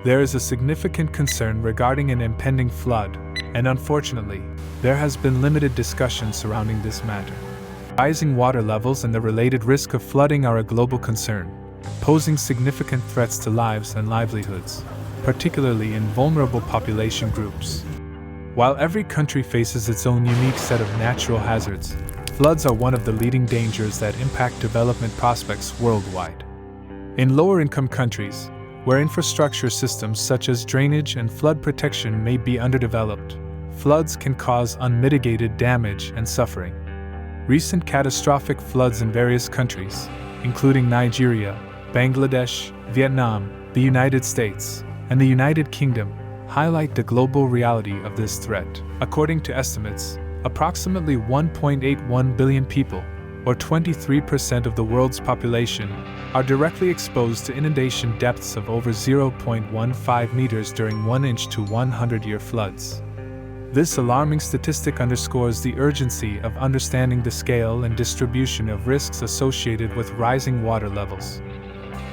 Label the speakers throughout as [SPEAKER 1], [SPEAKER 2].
[SPEAKER 1] There is a significant concern regarding an impending flood, and unfortunately, there has been limited discussion surrounding this matter. Rising water levels and the related risk of flooding are a global concern, posing significant threats to lives and livelihoods, particularly in vulnerable population groups. While every country faces its own unique set of natural hazards, floods are one of the leading dangers that impact development prospects worldwide. In lower-income countries, where infrastructure systems such as drainage and flood protection may be underdeveloped, floods can cause unmitigated damage and suffering. Recent catastrophic floods in various countries, including Nigeria, Bangladesh, Vietnam, the United States, and the United Kingdom, highlight the global reality of this threat. According to estimates, approximately 1.81 billion people, or 23% of the world's population, are directly exposed to inundation depths of over 0.15 meters during 1-inch to 100-year floods. This alarming statistic underscores the urgency of understanding the scale and distribution of risks associated with rising water levels.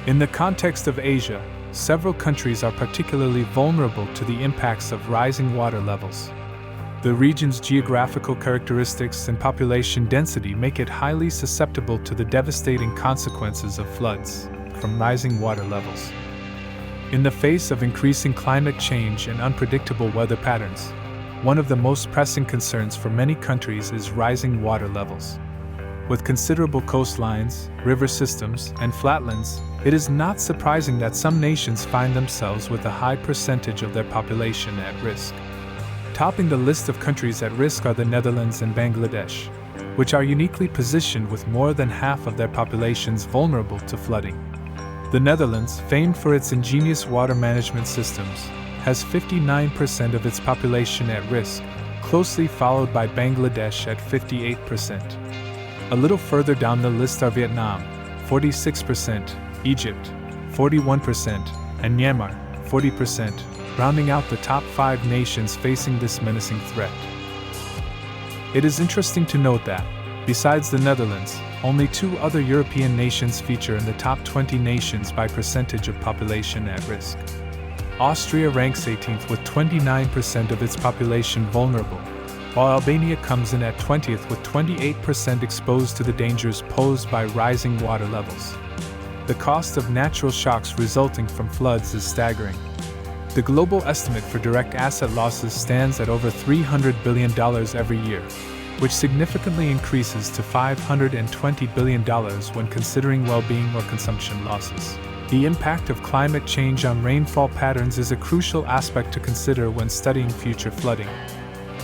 [SPEAKER 1] In the context of Asia, several countries are particularly vulnerable to the impacts of rising water levels. The region's geographical characteristics and population density make it highly susceptible to the devastating consequences of floods from rising water levels. In the face of increasing climate change and unpredictable weather patterns, one of the most pressing concerns for many countries is rising water levels. With considerable coastlines, river systems, and flatlands, it is not surprising that some nations find themselves with a high percentage of their population at risk. Topping the list of countries at risk are the Netherlands and Bangladesh, which are uniquely positioned with more than half of their populations vulnerable to flooding. The Netherlands, famed for its ingenious water management systems, has 59% of its population at risk, closely followed by Bangladesh at 58%. A little further down the list are Vietnam, 46%, Egypt, 41%, and Myanmar, 40%. Rounding out the top 5 nations facing this menacing threat. It is interesting to note that, besides the Netherlands, only 2 other European nations feature in the top 20 nations by percentage of population at risk. Austria ranks 18th with 29% of its population vulnerable, while Albania comes in at 20th with 28% exposed to the dangers posed by rising water levels. The cost of natural shocks resulting from floods is staggering. The global estimate for direct asset losses stands at over $300 billion every year, which significantly increases to $520 billion when considering well-being or consumption losses. The impact of climate change on rainfall patterns is a crucial aspect to consider when studying future flooding.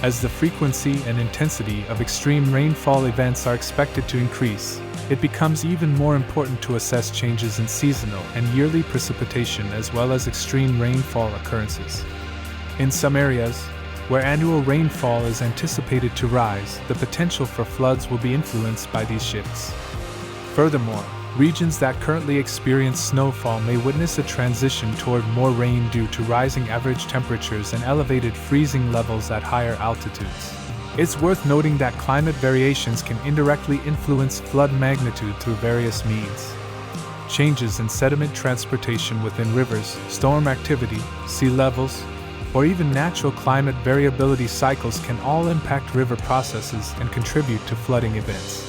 [SPEAKER 1] As the frequency and intensity of extreme rainfall events are expected to increase, it becomes even more important to assess changes in seasonal and yearly precipitation as well as extreme rainfall occurrences. In some areas, where annual rainfall is anticipated to rise, the potential for floods will be influenced by these shifts. Furthermore, regions that currently experience snowfall may witness a transition toward more rain due to rising average temperatures and elevated freezing levels at higher altitudes. It's worth noting that climate variations can indirectly influence flood magnitude through various means. Changes in sediment transportation within rivers, storm activity, sea levels, or even natural climate variability cycles can all impact river processes and contribute to flooding events.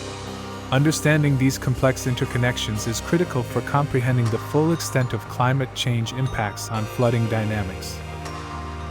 [SPEAKER 1] Understanding these complex interconnections is critical for comprehending the full extent of climate change impacts on flooding dynamics.